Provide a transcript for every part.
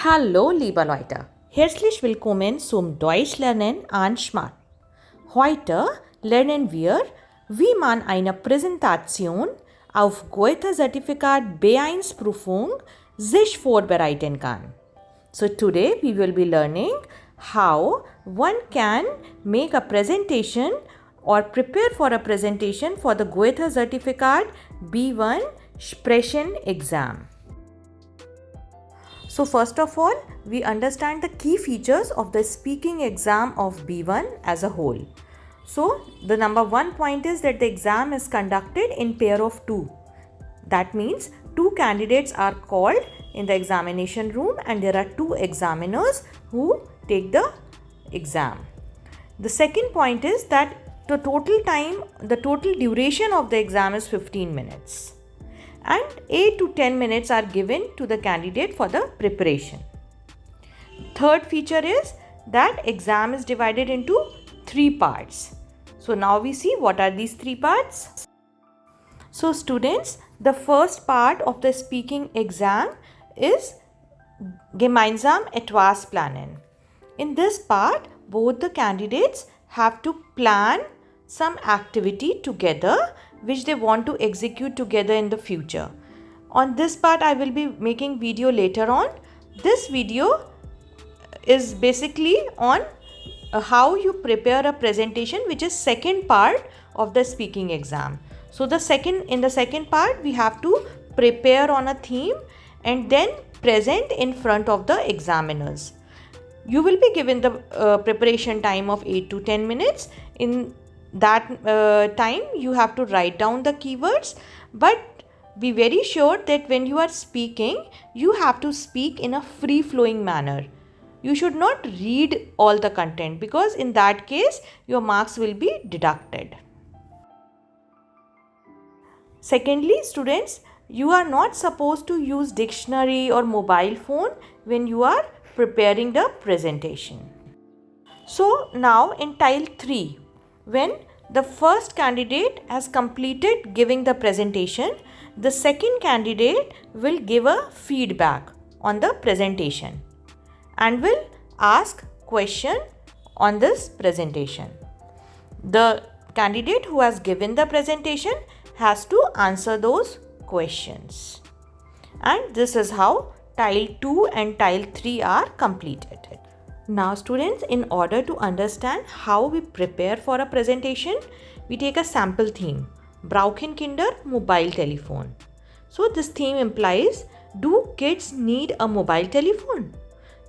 Hallo, liebe Leute. Herzlich willkommen zum Deutschlernen an Smart. Heute lernen wir, wie man eine Präsentation auf Goethe Zertifikat B1 Prüfung sich vorbereiten kann. So today we will be learning how one can make a presentation or prepare for a presentation for the Goethe Zertifikat B1 Sprechen exam. So first of all, we understand the key features of the speaking exam of B1 as a whole. So the number one point is that the exam is conducted in pair of two. That means two candidates are called in the examination room and there are two examiners who take the exam. The second point is that the total duration of the exam is 15 minutes. And 8 to 10 minutes are given to the candidate for the preparation. Third feature is that exam is divided into three parts. So now we see what are these three parts. So students, the first part of the speaking exam is Gemeinsam etwas planen. In this part, both the candidates have to plan some activity together which they want to execute together in the future. On this part I will be making video later on. This video is basically on how you prepare a presentation, which is second part of the speaking exam. So in the second part we have to prepare on a theme and then present in front of the examiners. You will be given the preparation time of 8 to 10 minutes. In that time you have to write down the keywords, but be very sure that when you are speaking, you have to speak in a free flowing manner. You should not read all the content because in that case your marks will be deducted. Secondly, students, you are not supposed to use dictionary or mobile phone when you are preparing the presentation. So now in Teil 3, when the first candidate has completed giving the presentation, the second candidate will give a feedback on the presentation and will ask question on this presentation. The candidate who has given the presentation has to answer those questions. And this is how Teil 2 and Teil 3 are completed. Now students, in order to understand how we prepare for a presentation, we take a sample theme, Brauchen Kinder mobile telephone. So this theme implies, do kids need a mobile telephone?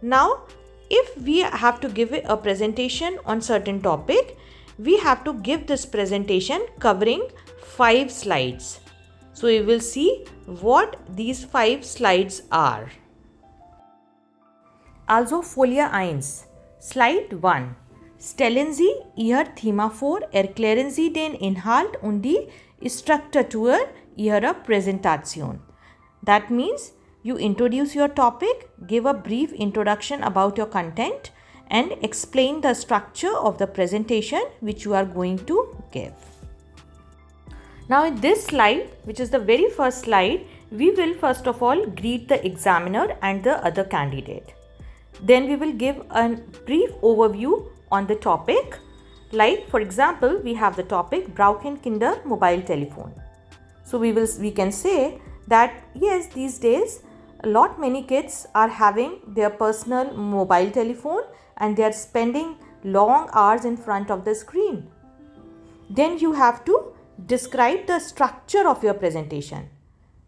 Now, if we have to give a presentation on certain topic, we have to give this presentation covering 5 slides. So we will see what these 5 slides are. Also Folie 1, Slide 1. Stellen Sie Ihr Thema vor, erklären Sie den Inhalt und die Struktur Ihrer Präsentation. That means you introduce your topic, give a brief introduction about your content and explain the structure of the presentation which you are going to give. Now in this slide, which is the very first slide, we will first of all greet the examiner and the other candidate. Then we will give a brief overview on the topic. Like for example, we have the topic Brauchen Kinder mobile telephone. So we can say that yes, these days many kids are having their personal mobile telephone and they are spending long hours in front of the screen. Then you have to describe the structure of your presentation.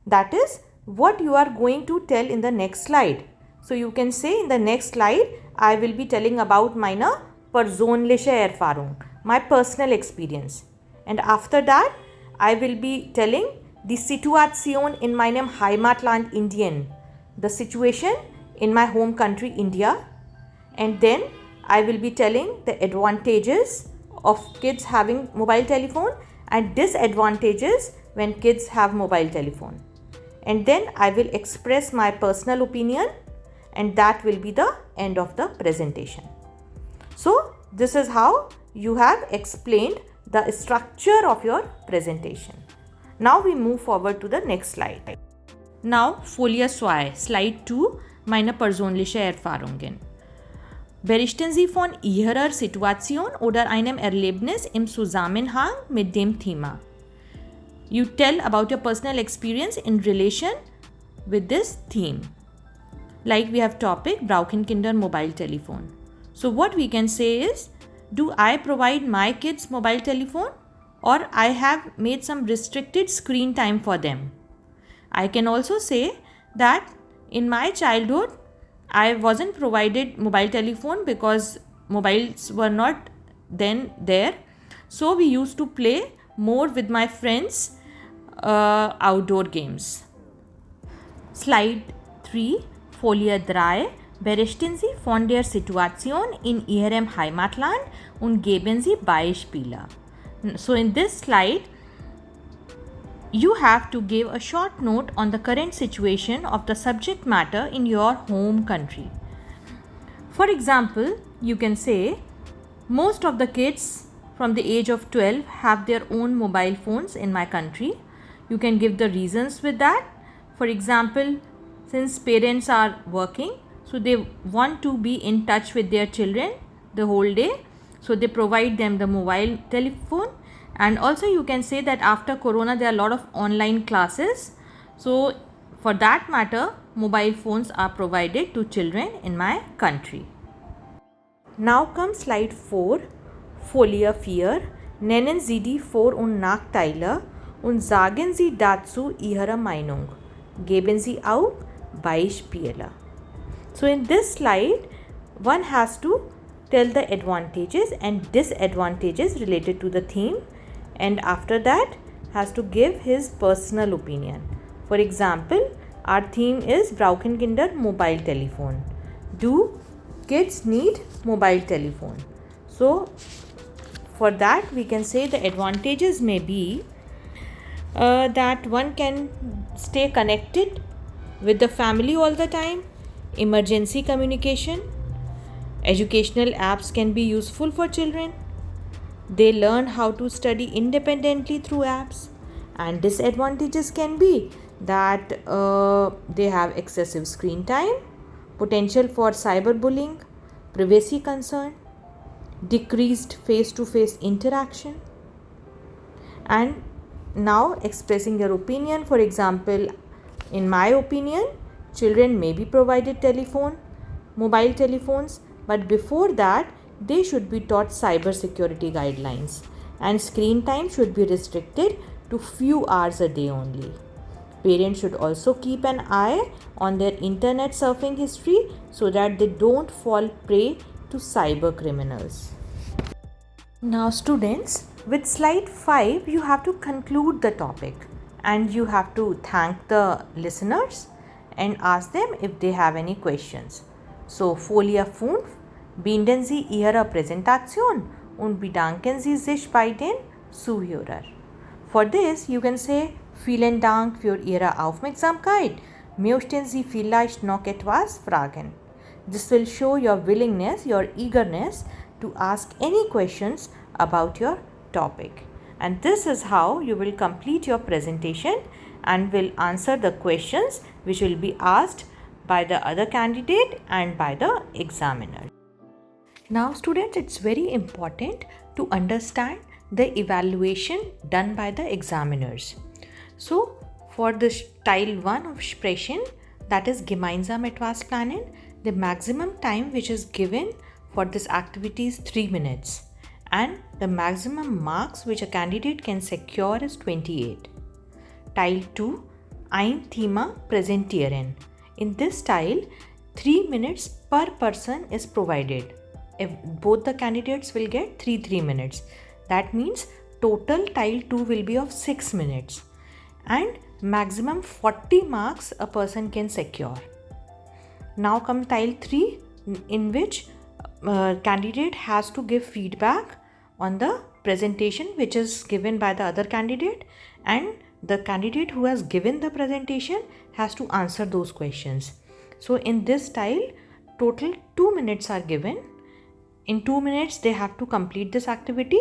That is what you are going to tell in the next slide. So you can say in the next slide, I will be telling about meine persönliche Erfahrung, my personal experience. And after that, I will be telling die Situation in meinem Heimatland Indien, the situation in my home country India. And then I will be telling the advantages of kids having mobile telephone and disadvantages when kids have mobile telephone. And then I will express my personal opinion, and that will be the end of the presentation. So this is how you have explained the structure of your presentation. Now we move forward to the next slide. Now Folie 2, Slide 2, meine persönliche Erfahrungen. Berichten Sie von Ihrer Situation oder einem Erlebnis im Zusammenhang mit dem Thema. You tell about your personal experience in relation with this theme. Like we have topic, brauchen Kinder mobile telephone. So what we can say is, do I provide my kids mobile telephone, or I have made some restricted screen time for them? I can also say that in my childhood, I wasn't provided mobile telephone because mobiles were not then there. So we used to play more with my friends outdoor games. Slide 3, Folie 3. Berichten Sie von der Situation in Ihrem Heimatland und geben Sie Beispiele. So in this slide, you have to give a short note on the current situation of the subject matter in your home country. For example, you can say, most of the kids from the age of 12 have their own mobile phones in my country. You can give the reasons with that. For example, since parents are working, so they want to be in touch with their children the whole day. So they provide them the mobile telephone. And also you can say that after Corona, there are a lot of online classes. So for that matter, mobile phones are provided to children in my country. Now comes slide 4, Folie 4. Nennen Sie die Vor- und Nachteile und sagen Sie dazu Ihre Meinung. Geben Sie auch Beispiele. So in this slide, one has to tell the advantages and disadvantages related to the theme, and after that has to give his personal opinion. For example, our theme is Brauchen Kinder mobile telephone. Do kids need mobile telephone? So for that we can say the advantages may be that one can stay connected with the family all the time, emergency communication, educational apps can be useful for children, they learn how to study independently through apps, and disadvantages can be that they have excessive screen time, potential for cyberbullying, privacy concern, decreased face-to-face interaction. And now expressing your opinion, for example, in my opinion, children may be provided mobile telephones, but before that they should be taught cyber security guidelines, and screen time should be restricted to few hours a day only. Parents should also keep an eye on their internet surfing history so that they don't fall prey to cyber criminals. Now students, with slide 5 you have to conclude the topic, and you have to thank the listeners and ask them if they have any questions. So, Folie 5, binden Sie Ihre Präsentation und bedanken Sie sich bei den Zuhörern. For this, you can say, vielen Dank für Ihre Aufmerksamkeit. Möchten Sie vielleicht noch etwas fragen? This will show your willingness, your eagerness to ask any questions about your topic. And this is how you will complete your presentation and will answer the questions which will be asked by the other candidate and by the examiner. Now students, it's very important to understand the evaluation done by the examiners. So for this Teil 1 of Sprechen, that is gemeinsam etwas planen, the maximum time which is given for this activity is 3 minutes. And the maximum marks which a candidate can secure is 28. Teil 2, Thema, Präsentieren. In this tile, 3 minutes per person is provided. If both the candidates will get 3 minutes. That means total Tile 2 will be of 6 minutes. And maximum 40 marks a person can secure. Now comes Tile 3, in which candidate has to give feedback on the presentation which is given by the other candidate, and the candidate who has given the presentation has to answer those questions. So in this tile, total 2 minutes are given. In 2 minutes they have to complete this activity,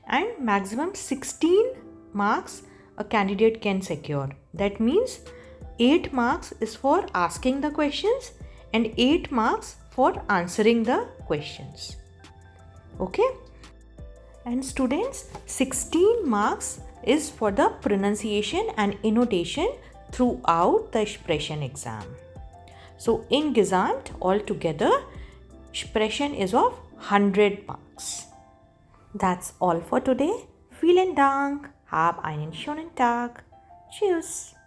and maximum 16 marks a candidate can secure. That means 8 marks is for asking the questions and 8 marks for answering the questions. Okay? And students, 16 marks is for the pronunciation and intonation throughout the Sprechen exam. So in Gesamt altogether, Sprechen is of 100 marks. That's all for today. Vielen Dank. Hab einen schönen Tag. Tschüss.